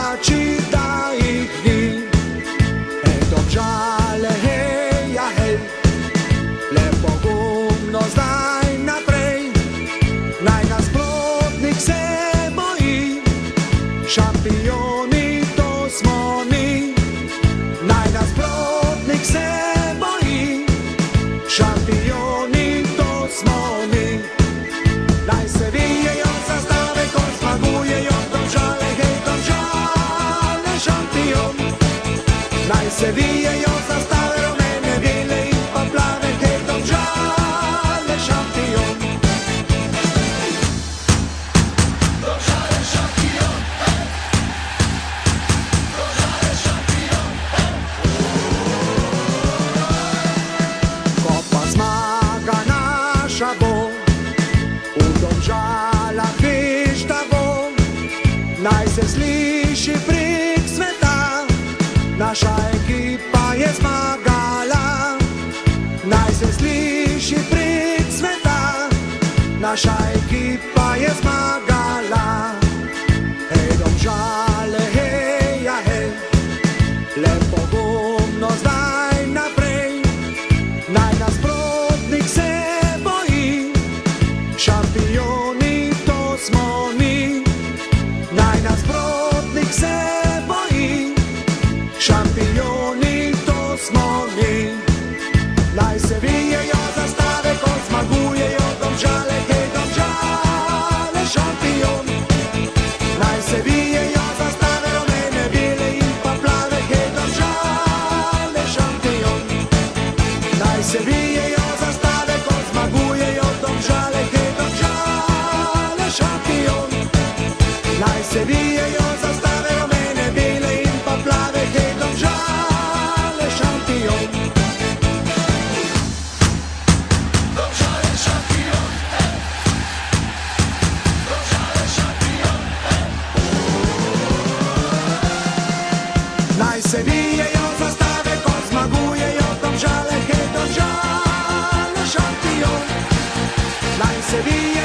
navijači, da ih ni. Hej, Domžale, hej, ja hej, le pogumno zdaj naprej, naj nasprotnik se boji, šampioni to smo mi. Naj nasprotnik se boji, šampioni to smo mi. Naj se vijejo zastave, ko zmagujejo Domžale, hej, Domžale, šampion. Naj se vijejo zastave, rumene, bele in pa plave, hej, Domžale, šampion. Domžale šampion, Domžale šampion. Ko pa zmaga naša bo, v Domžalah veš, da bo, naj se sliši prek sveta, naša ekipa je zmagala. Naj se sliši prek sveta, naša ekipa je zmagala. Hej, Domžale, hej, ja hej, le pogumno zdaj naprej, naj nasprotnik se boji, šampioni to smo mi. Naj nasprotnik se boji, šampioni to smo mi. Naj se vijejo zastave, ko zmagujejo Domžale, hej, Domžale, šampion. Naj se vijejo zastave, rumene, bele in pa plave, hej, Domžale, šampion. Naj se vijejo zastave, ko zmagujejo Domžale, hej, Domžale, šampion. Naj se vijejo zastave, rumene, bele in pa plave, hej, Domžale, šampion. Domžale šampion, Domžale šampion. Naj se vijejo zastave, ko zmagujejo Domžale, hej, Domžale, šampion. Naj se vijejo